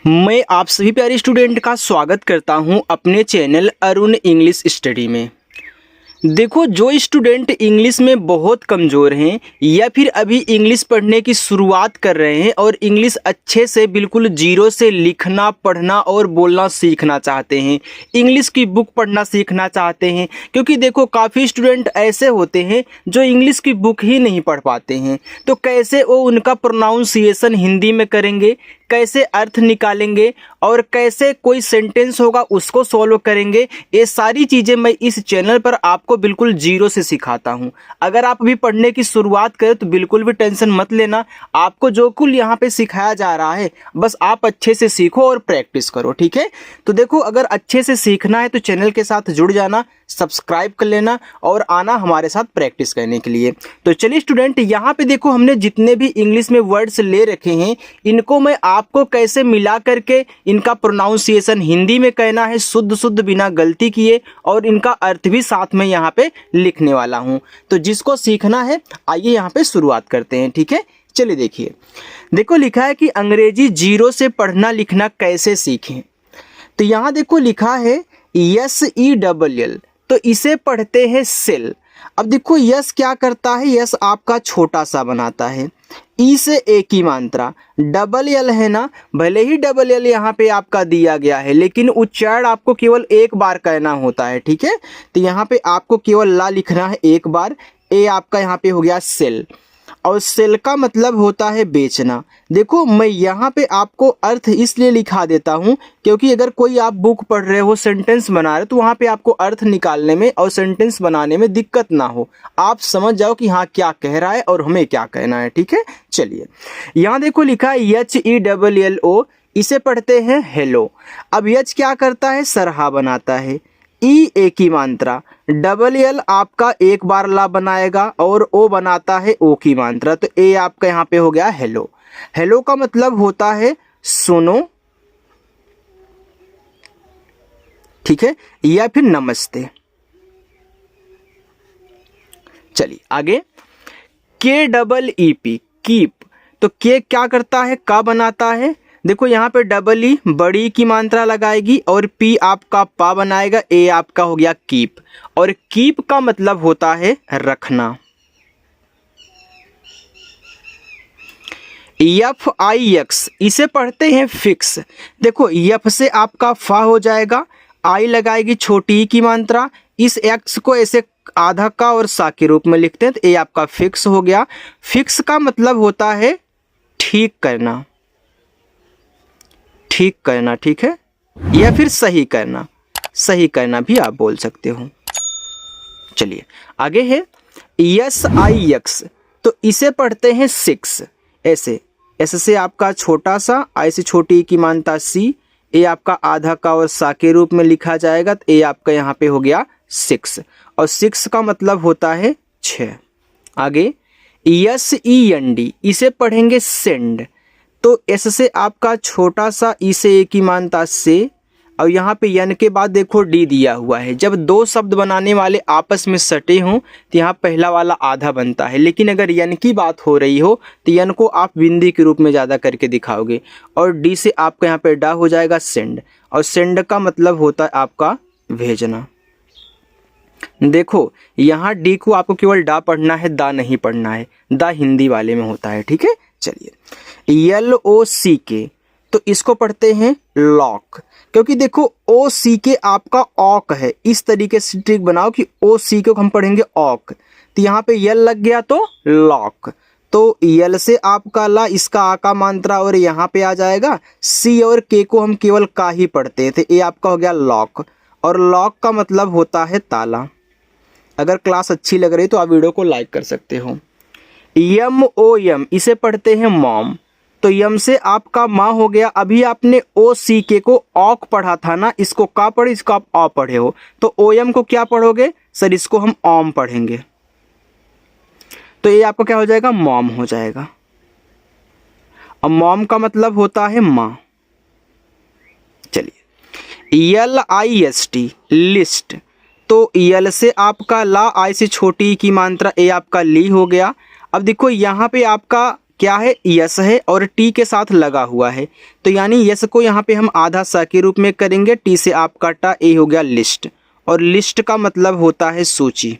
मैं आप सभी प्यारे स्टूडेंट का स्वागत करता हूं अपने चैनल अरुण इंग्लिश स्टडी में। देखो, जो स्टूडेंट इंग्लिश में बहुत कमज़ोर हैं या फिर अभी इंग्लिश पढ़ने की शुरुआत कर रहे हैं और इंग्लिश अच्छे से बिल्कुल जीरो से लिखना, पढ़ना और बोलना सीखना चाहते हैं, इंग्लिश की बुक पढ़ना सीखना चाहते हैं, क्योंकि देखो काफ़ी स्टूडेंट ऐसे होते हैं जो इंग्लिश की बुक ही नहीं पढ़ पाते हैं। तो कैसे वो उनका प्रोनाउंसिएशन हिंदी में करेंगे, कैसे अर्थ निकालेंगे और कैसे कोई सेंटेंस होगा उसको सॉल्व करेंगे, ये सारी चीज़ें मैं इस चैनल पर आपको बिल्कुल जीरो से सिखाता हूं। अगर आप अभी पढ़ने की शुरुआत करें तो बिल्कुल भी टेंशन मत लेना। आपको जो कुल यहाँ पे सिखाया जा रहा है बस आप अच्छे से सीखो और प्रैक्टिस करो, ठीक है। तो देखो, अगर अच्छे से सीखना है तो चैनल के साथ जुड़ जाना, सब्सक्राइब कर लेना और आना हमारे साथ प्रैक्टिस करने के लिए। तो चलिए स्टूडेंट, यहाँ पे देखो हमने जितने भी इंग्लिश में वर्ड्स ले रखे हैं इनको मैं आपको कैसे मिला करके इनका प्रोनाउंसिएशन हिंदी में कहना है शुद्ध शुद्ध बिना गलती किए, और इनका अर्थ भी साथ में यहाँ पे लिखने वाला हूँ। तो जिसको सीखना है आइए यहाँ पे शुरुआत करते हैं, ठीक है। चलिए देखिए, देखो लिखा है कि अंग्रेजी जीरो से पढ़ना लिखना कैसे सीखें। तो यहाँ देखो लिखा है SELL, तो इसे पढ़ते हैं सेल। अब देखो यस क्या करता है, यस आपका छोटा सा बनाता है, ई से एक ही मात्रा, डबल एल है ना, भले ही डबल एल यहाँ पे आपका दिया गया है लेकिन उच्चारण आपको केवल एक बार कहना होता है, ठीक है। तो यहाँ पे आपको केवल ला लिखना है एक बार। ए आपका यहाँ पे हो गया सेल, और सेल का मतलब होता है बेचना। देखो मैं यहाँ पे आपको अर्थ इसलिए लिखा देता हूँ क्योंकि अगर कोई आप बुक पढ़ रहे हो, सेंटेंस बना रहे हो, तो वहाँ पे आपको अर्थ निकालने में और सेंटेंस बनाने में दिक्कत ना हो, आप समझ जाओ कि हाँ क्या कह रहा है और हमें क्या कहना है, ठीक है। चलिए यहाँ देखो लिखा है HELLO, इसे पढ़ते हैं हेलो। अब यच क्या करता है, सरहा बनाता है, ई एक ही मात्रा, डबल एल आपका एक बार ला बनाएगा और ओ बनाता है ओ की मात्रा, तो ए आपका यहाँ पे हो गया हेलो। हेलो का मतलब होता है सुनो, ठीक है, या फिर नमस्ते। चलिए आगे, KEEP, कीप, तो के क्या करता है, का बनाता है। देखो यहाँ पे डबल ई बड़ी की मात्रा लगाएगी और पी आपका पा बनाएगा, ए आपका हो गया कीप, और कीप का मतलब होता है रखना। FIX, इसे पढ़ते हैं फिक्स। देखो यफ से आपका फा हो जाएगा, आई लगाएगी छोटी ई की मात्रा, इस एक्स को ऐसे आधा का और सा के रूप में लिखते हैं, तो ए आपका फिक्स हो गया। फिक्स का मतलब होता है ठीक करना, ठीक करना, ठीक है, या फिर सही करना, सही करना भी आप बोल सकते हो। चलिए आगे है SIX, तो इसे पढ़ते हैं सिक्स। ऐसे ऐसे से आपका छोटा सा, आई से छोटी की मानता सी, ए आपका आधा का और सा के रूप में लिखा जाएगा, तो ए आपका यहाँ पे हो गया सिक्स, और सिक्स का मतलब होता है 6। आगे SEND, इसे पढ़ेंगे सेंड, तो एस से आपका छोटा सा, ई से एक ही मानता से, और यहाँ पे यन के बाद देखो डी दिया हुआ है। जब दो शब्द बनाने वाले आपस में सटे हों तो यहाँ पहला वाला आधा बनता है, लेकिन अगर यन की बात हो रही हो तो यन को आप बिंदी के रूप में ज़्यादा करके दिखाओगे, और डी से आपका यहाँ पे डा हो जाएगा सेंड, और सेंड का मतलब होता है आपका भेजना। देखो यहाँ डी को आपको केवल डा पढ़ना है, दा नहीं पढ़ना है, दा हिंदी वाले में होता है, ठीक है। चलिए LOCK, तो इसको पढ़ते हैं लॉक, क्योंकि देखो OCK आपका ऑक है, इस तरीके से ट्रिक बनाओ कि OCK को हम पढ़ेंगे ऑक, तो यहाँ पे यल लग गया तो लॉक, तो यल से आपका ला, इसका आ का मात्रा और यहाँ पे आ जाएगा, सी और के को हम केवल का ही पढ़ते थे, ये आपका हो गया लॉक, और लॉक का मतलब होता है ताला। अगर क्लास अच्छी लग रही तो आप वीडियो को लाइक कर सकते हो। MOM, इसे पढ़ते हैं मॉम, तो यम से आपका माँ हो गया। अभी आपने OCK को ऑक पढ़ा था ना, इसको का पढ़े, इसको आप ऑ पढ़े हो, तो OM को क्या पढ़ोगे सर, इसको हम ऑम पढ़ेंगे, तो ये आपका क्या हो जाएगा, मॉम हो जाएगा। और मॉम का मतलब होता है माँ। चलिए LIST, लिस्ट, तो यल से आपका ला, आई से छोटी की मात्रा, ए आपका ली हो गया। अब देखो यहाँ पे आपका क्या है, यस है और टी के साथ लगा हुआ है, तो यानी यस को यहाँ पे हम आधा स के रूप में करेंगे, टी से आप काटा, ए हो गया लिस्ट, और लिस्ट का मतलब होता है सूची।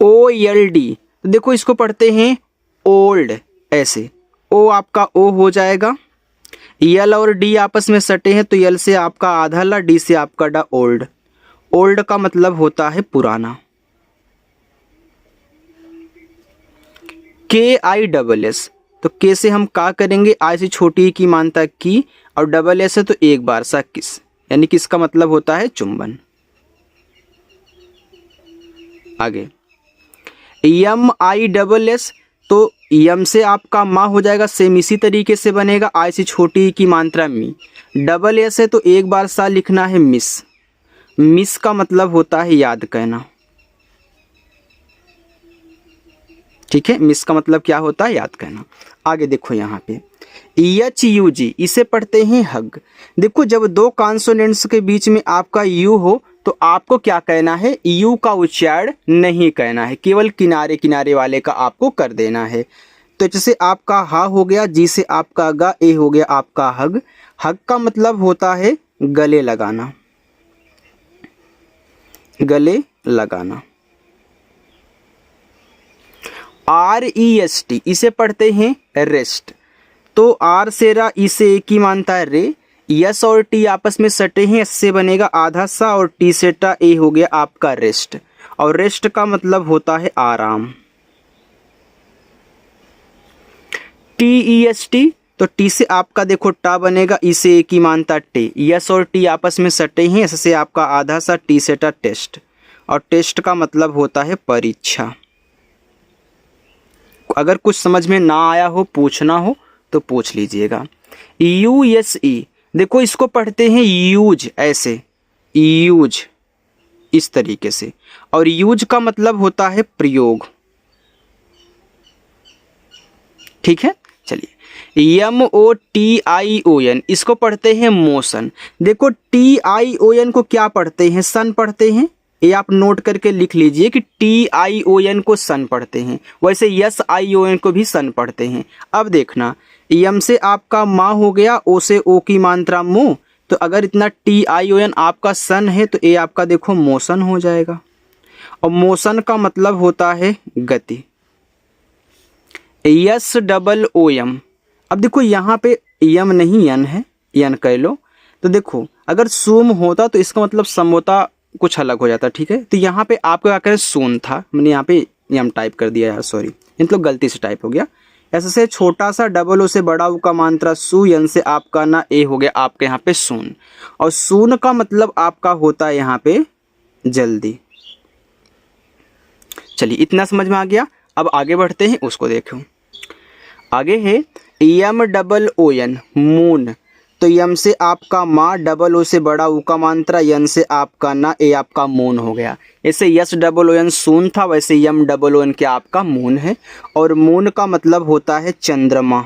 OLD, तो देखो इसको पढ़ते हैं ओल्ड, ऐसे ओ आपका ओ हो जाएगा, यल और डी आपस में सटे हैं तो यल से आपका आधा ला, डी से आपका डा, ओल्ड। ओल्ड का मतलब होता है पुराना। KISS, तो के से हम का करेंगे, आई से छोटी की मानता की, और डबल एस है तो एक बार सा किस, यानी किस का मतलब होता है चुंबन। आगे MISS, तो यम से आपका माँ हो जाएगा, सेम इसी तरीके से बनेगा, आई से छोटी की मात्रा मी, डबल एस है तो एक बार सा लिखना है मिस, मिस का मतलब होता है याद कहना। ठीक है, मिस का मतलब क्या होता है, याद कहना। आगे देखो यहाँ पे HUG, इसे पढ़ते हैं हग। देखो जब दो कॉन्सोनेंट्स के बीच में आपका यू हो तो आपको क्या कहना है, यू का उच्चारण नहीं कहना है, केवल किनारे किनारे वाले का आपको कर देना है। तो जैसे आपका हा हो गया, जी से आपका गा, ए हो गया आपका हग। हग का मतलब होता है गले लगाना, गले लगाना। REST, इसे पढ़ते हैं रेस्ट। तो आर से रा, इसे एक ही मानता है रे, यस और टी आपस में सटे हैं, इससे बनेगा आधा सा, और टी से टा, ए हो गया आपका रेस्ट, और रेस्ट का मतलब होता है आराम। TEST, तो टी से आपका देखो टा बनेगा, इसे एक ही मानता टे, यस और टी आपस में सटे हैं, इससे आपका आधा सा, टी से टा टेस्ट, और टेस्ट का मतलब होता है परीक्षा। अगर कुछ समझ में ना आया हो, पूछना हो तो पूछ लीजिएगा। USE, देखो इसको पढ़ते हैं यूज, ऐसे यूज इस तरीके से, और यूज का मतलब होता है प्रयोग। ठीक है, चलिए MOTION, इसको पढ़ते हैं मोशन। देखो TION को क्या पढ़ते हैं, सन पढ़ते हैं, ये आप नोट करके लिख लीजिए कि TION को सन पढ़ते हैं, वैसे SION को भी सन पढ़ते हैं। अब देखना, यम से आपका माँ हो गया, ओ से ओ की मात्रा मो, तो अगर इतना TION आपका सन है तो ये आपका देखो मोशन हो जाएगा, और मोशन का मतलब होता है गति। SOOM, अब देखो यहाँ पे यम नहीं यन है, यन कह लो, तो देखो अगर सूम होता तो इसका मतलब समोता कुछ अलग हो जाता। ठीक है, तो यहाँ पे आपको क्या करें, सोन था, मैंने यहाँ पे यम टाइप कर दिया यार, सॉरी, मतलब गलती से टाइप हो गया। ऐसे से छोटा सा, डबल ओ से बड़ा ऊ का मात्रा सू, यन से आपका ना ए हो गया आपके यहाँ पे सून, और सून का मतलब आपका होता है यहाँ पे जल्दी। चलिए इतना समझ में आ गया, अब आगे बढ़ते हैं, उसको देखो। आगे है MOON, मून, तो यम से आपका माँ, डबल ओ से बड़ा ऊ का मात्रा, यन से आपका ना, ए आपका मून हो गया। ऐसे SOON सून था, वैसे MOON क्या आपका मून है, और मून का मतलब होता है चंद्रमा।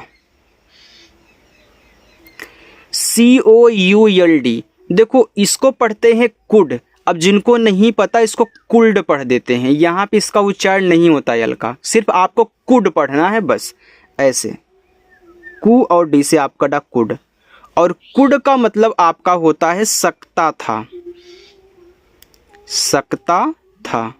COULD, देखो इसको पढ़ते हैं कुड। अब जिनको नहीं पता इसको कुल्ड पढ़ देते हैं, यहाँ पे इसका उच्चारण नहीं होता यल का, सिर्फ आपको कुड पढ़ना है बस, ऐसे कु और डी से आपका डा कुड, और कुड का मतलब आपका होता है सकता था, सकता था।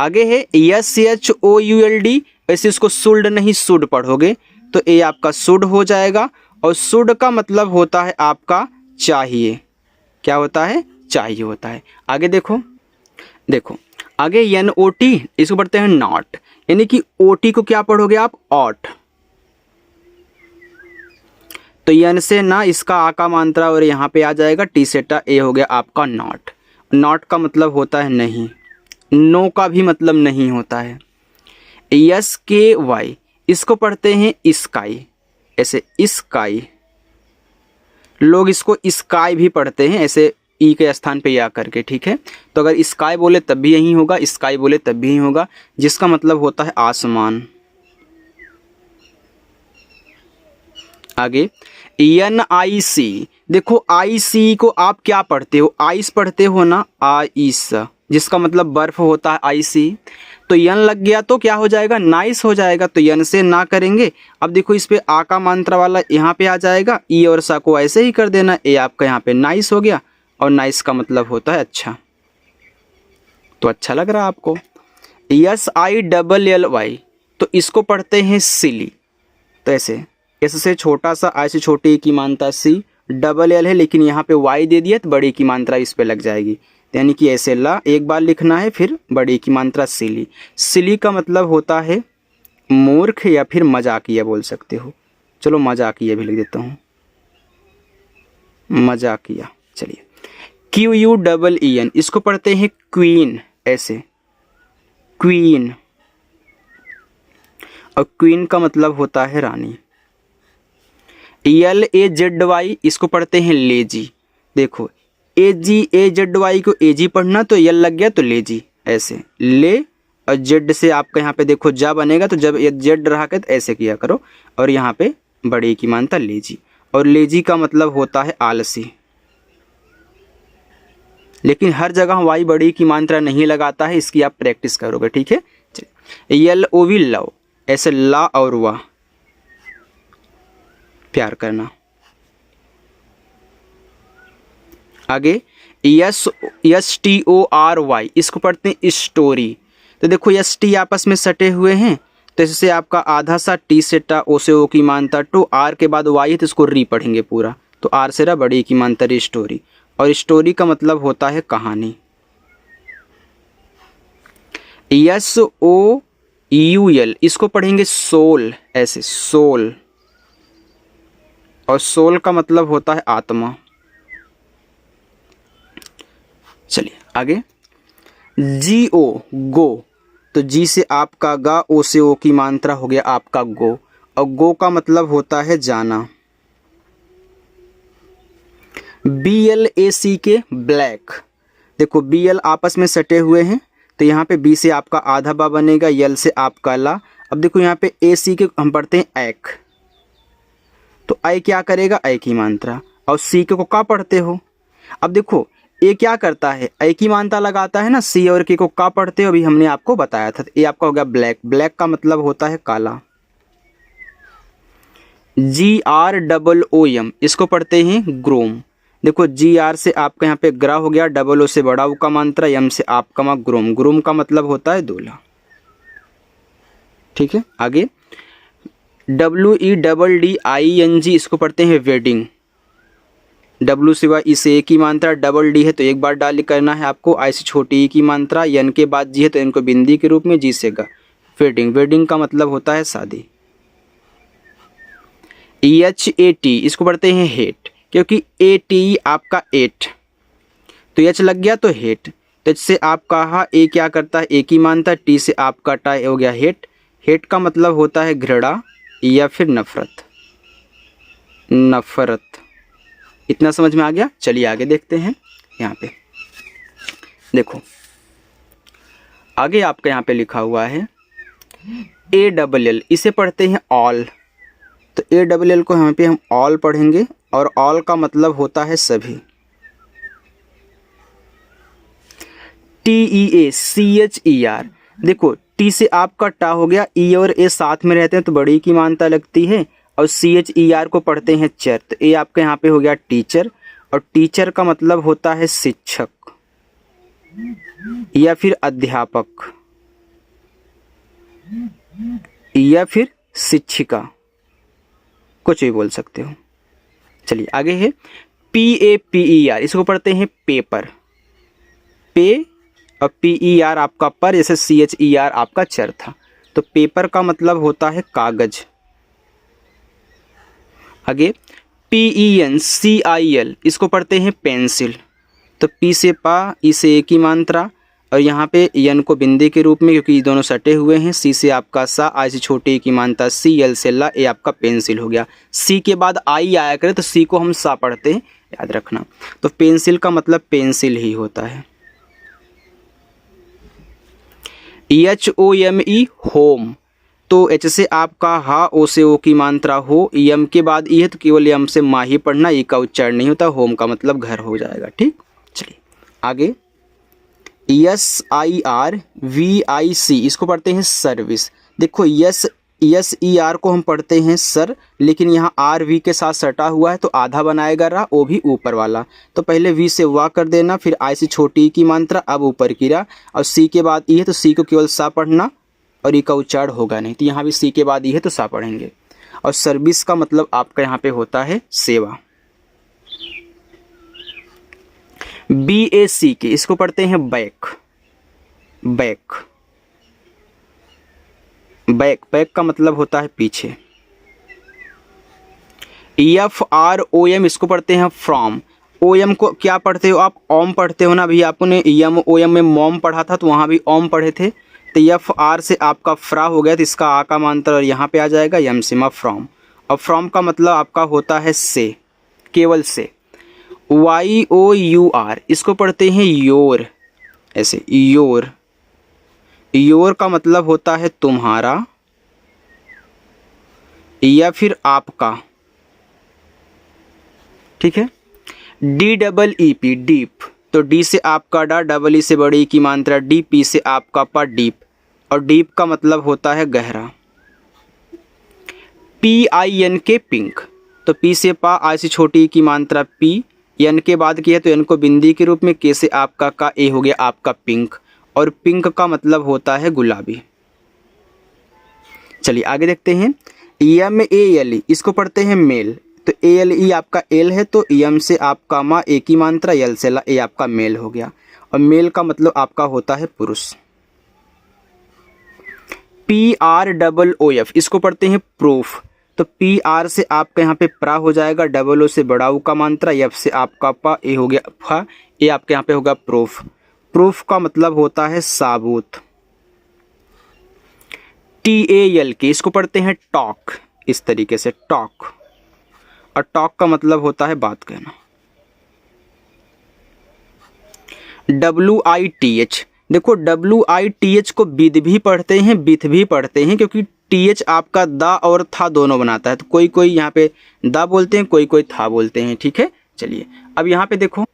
आगे है SHOULD, वैसे इसको सुल्ड नहीं सुड पढ़ोगे, तो ये आपका सुड हो जाएगा, और सुड का मतलब होता है आपका चाहिए, क्या होता है, चाहिए होता है। आगे देखो, देखो आगे NOT, इसको पढ़ते हैं नॉट, यानी कि OT को क्या पढ़ोगे आप, ऑट, तो यन से ना, इसका आ का मात्रा और यहाँ पे आ जाएगा, टी से टा, ए हो गया आपका नॉट। नॉट का मतलब होता है नहीं, नो का भी मतलब नहीं होता है। SKY, इसको पढ़ते हैं स्काई, ऐसे स्काई, लोग इसको स्काई भी पढ़ते हैं, ऐसे ई के स्थान पे या करके। ठीक है, तो अगर स्काई बोले तब भी यही होगा, स्काई बोले तब भी यही होगा, जिसका मतलब होता है आसमान। आगे NIC, देखो IC को आप क्या पढ़ते हो, आइस पढ़ते हो ना, आइस, जिसका मतलब बर्फ होता है IC। तो यन लग गया तो क्या हो जाएगा, नाइस हो जाएगा, तो यन से ना करेंगे। अब देखो इस पे आ का मात्रा वाला यहाँ पे आ जाएगा, ई और सा को ऐसे ही कर देना, ए आपका यहाँ पे नाइस हो गया, और नाइस का मतलब होता है अच्छा। तो अच्छा लग रहा है आपको। SILLY, तो इसको पढ़ते हैं सिली। तो ऐसे एस से छोटा सा, आई से छोटी ई की मात्रा सी, डबल एल है लेकिन यहाँ पे वाई दे दिया तो बड़ी की मात्रा इस पे लग जाएगी, यानी कि ऐसे ला एक बार लिखना है, फिर बड़ी की मात्रा सिली। सिली का मतलब होता है मूर्ख या फिर मजाकिया बोल सकते हो। चलो मजाकिया भी लिख देता हूँ, मजाकिया। चलिए QUEEN, इसको पढ़ते हैं क्वीन, ऐसे क्वीन, और क्वीन का मतलब होता है रानी। LAZY, इसको पढ़ते हैं लेजी। देखो AGAZY को एजी पढ़ना, तो यल लग गया तो लेजी, ऐसे ले, और जेड से आपका यहाँ पे देखो जा बनेगा, तो जब ये जेड रहा के तो ऐसे किया करो, और यहाँ पे बड़ी की मानता लेजी, और लेजी का मतलब होता है आलसी। लेकिन हर जगह वाई बड़ी की मात्रा नहीं लगाता है, इसकी आप प्रैक्टिस करोगे, ठीक है। LOV लव, ऐसे ला और वाह, प्यार करना। आगे STORY, इसको पढ़ते हैं स्टोरी। तो देखो ST आपस में सटे हुए हैं, तो इससे आपका आधा सा टी से टा, ओ से ओ की मानता टू, आर के बाद वाई है तो इसको री पढ़ेंगे पूरा, तो आर से रा बड़ी की मानता री स्टोरी, और स्टोरी का मतलब होता है कहानी। SOUL, इसको पढ़ेंगे सोल, ऐसे सोल, और सोल का मतलब होता है आत्मा। चलिए आगे GO, गो, तो जी से आपका गा, ओ से ओ की मात्रा हो गया आपका गो, और गो का मतलब होता है जाना। BLACK, black. देखो BL आपस में सटे हुए हैं, तो यहाँ पे B से आपका आधा बा बनेगा, यल से आपका ला। अब देखो यहाँ पे AC हम पढ़ते हैं ऐक, तो ऐ क्या करेगा, ऐ की मात्रा, और सी को का पढ़ते हो। अब देखो ए क्या करता है, ऐ की मात्रा लगाता है ना, सी और के को का पढ़ते हो, अभी हमने आपको बताया था। ये आपका हो गया ब्लैक, ब्लैक का मतलब होता है काला। GROOM, इसको पढ़ते हैं ग्रोम। देखो GR से आपका यहाँ पे ग्रा हो गया, डबल ओ से बड़ा ऊ का मात्रा, एम से आपका मा ग्रोम, ग्रोम का मतलब होता है दूल्हा, ठीक है। आगे WEDDING, इसको पढ़ते हैं वेडिंग। W सिवा इसे एक की मात्रा, डबल डी है तो एक बार डाल करना है आपको, आई से छोटी ई की मात्रा, एन के बाद जी है तो इनको बिंदी के रूप में, जी से गा, वेडिंग, वेडिंग का मतलब होता है शादी। HAT, इसको पढ़ते हैं हेट, क्योंकि AT आपका 8, तो एच लग गया तो हेट, तो एच से आपका हा, ए क्या करता है, ए की मानता, टी से आपका टा हो गया हेट। हेट का मतलब होता है घृणा या फिर नफरत, नफरत। इतना समझ में आ गया। चलिए आगे देखते हैं। यहाँ पे देखो आगे आपका यहाँ पे लिखा हुआ है ALL, इसे पढ़ते हैं ऑल, तो ALL को यहाँ पे हम ऑल पढ़ेंगे, और ऑल का मतलब होता है सभी। TEACHER, देखो टी से आपका टा हो गया, ई और ए साथ में रहते हैं तो बड़ी की मानता लगती है, और CHER को पढ़ते हैं चर, तो ए आपके यहाँ पे हो गया टीचर, और टीचर का मतलब होता है शिक्षक या फिर अध्यापक या फिर शिक्षिका, कुछ भी बोल सकते हो। चलिए आगे है PAPER, इसको पढ़ते हैं पेपर, पे और PER आपका पर, जैसे CHER आपका चर था, तो पेपर का मतलब होता है कागज। आगे PENCIL, इसको पढ़ते हैं पेंसिल, तो पी से पा, ई से एक ही मात्रा, और यहाँ पे एन को बिंदी के रूप में, क्योंकि ये दोनों सटे हुए हैं। सी से आपका सा, आई से छोटे की मानता सी, एल से ला, ए आपका पेंसिल हो गया। सी के बाद आई आया करे तो सी को हम सा पढ़ते हैं, याद रखना। तो पेंसिल का मतलब पेंसिल ही होता है। HOME, होम, तो एच से आपका हा, ओ से ओ की मात्रा हो, यम के बाद ई है तो केवल यम से मा ही पढ़ना, ई का उच्चारण नहीं होता। होम का मतलब घर हो जाएगा, ठीक। चलिए आगे SIRVIC इसको पढ़ते हैं सर्विस। देखो SER को हम पढ़ते हैं सर, लेकिन यहाँ RV के साथ सटा हुआ है तो आधा बनाएगा रा, वो भी ऊपर वाला। तो पहले V से वाह कर देना, फिर I से छोटी की मात्रा, अब ऊपर की रा, और C के बाद ई है तो C को केवल सा पढ़ना और ई का उच्चारण होगा नहीं, तो यहाँ भी C के बाद ई है तो सा पढ़ेंगे। और सर्विस का मतलब आपका यहाँ पे होता है सेवा। BAC के इसको पढ़ते हैं बैक। बैक बैक बैक का मतलब होता है पीछे। FROM इसको पढ़ते हैं फ्रॉम। OM को क्या पढ़ते हो आप? ओम पढ़ते हो ना। अभी आपने यम OM में मॉम पढ़ा था तो वहाँ भी ओम पढ़े थे। तो FR से आपका फ्रा हो गया तो इसका आ का मांतर और यहाँ पे आ जाएगा यम से मा फ्रॉम। और फ्रॉम का मतलब आपका होता है से, केवल से। YOUR इसको पढ़ते हैं योर, ऐसे योर। योर का मतलब होता है तुम्हारा या फिर आपका, ठीक है। DEEP डीप, तो डी से आपका डा, डबल ई से बड़ी की मात्रा डी, पी से आपका पा डीप, और डीप का मतलब होता है गहरा। PINK पिंक, तो पी से पा, आई से छोटी की मात्रा पी, एन के बाद किया तो एन को बिंदी के रूप में, के से आपका का, ए हो गया आपका पिंक, और पिंक का मतलब होता है गुलाबी। चलिए आगे देखते हैं। MALE इसको पढ़ते हैं मेल, तो ALE आपका एल है तो यम से आपका मा, ए की मात्रा, यल से ला, ए आपका मेल हो गया, और मेल का मतलब आपका होता है पुरुष। PROOF इसको पढ़ते हैं प्रूफ, तो PR से आपका यहाँ पे प्रा हो जाएगा, डबल ओ से बड़ा ऊ का मात्रा, एफ से आपका पा, ए हो गया फा, ए आपके यहाँ पे होगा प्रूफ। प्रूफ का मतलब होता है साबुत। TALK इसको पढ़ते हैं टॉक, इस तरीके से टॉक, और टॉक का मतलब होता है बात कहना। WITH देखो WITH को विद भी पढ़ते हैं, बिथ भी पढ़ते हैं, क्योंकि TH आपका दा और था दोनों बनाता है, तो कोई कोई यहाँ पे दा बोलते हैं, कोई कोई था बोलते हैं, ठीक है। चलिए अब यहाँ पे देखो,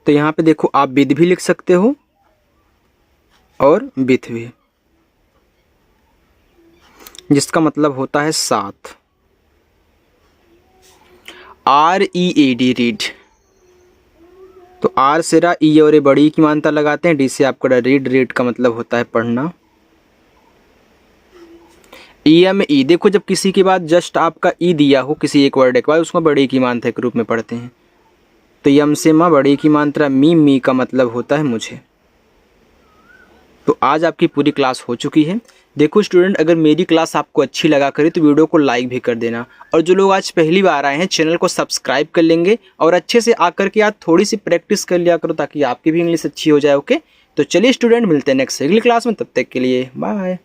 तो यहाँ पे देखो आप विद भी लिख सकते हो और बिथ भी, जिसका मतलब होता है साथ। READ रीड, तो आर से रा, ई और ए बड़ी की मानता लगाते हैं, डी से आपका रीड, रीड का मतलब होता है पढ़ना। EME देखो जब किसी के बाद जस्ट आपका ई दिया हो किसी एक वर्ड के बाद, उसको बड़ी की मात्रा के रूप में पढ़ते हैं, तो यम से मा, बड़ी की मात्रा मी का मतलब होता है मुझे। तो आज आपकी पूरी क्लास हो चुकी है। देखो स्टूडेंट, अगर मेरी क्लास आपको अच्छी लगा करे तो वीडियो को लाइक भी कर देना, और जो लोग आज पहली बार आए हैं चैनल को सब्सक्राइब कर लेंगे, और अच्छे से आकर के आज थोड़ी सी प्रैक्टिस कर लिया करो ताकि आपकी भी इंग्लिश अच्छी हो जाए। ओके, तो चलिए स्टूडेंट, मिलते हैं नेक्स्ट अगली क्लास में, तब तक के लिए बाय।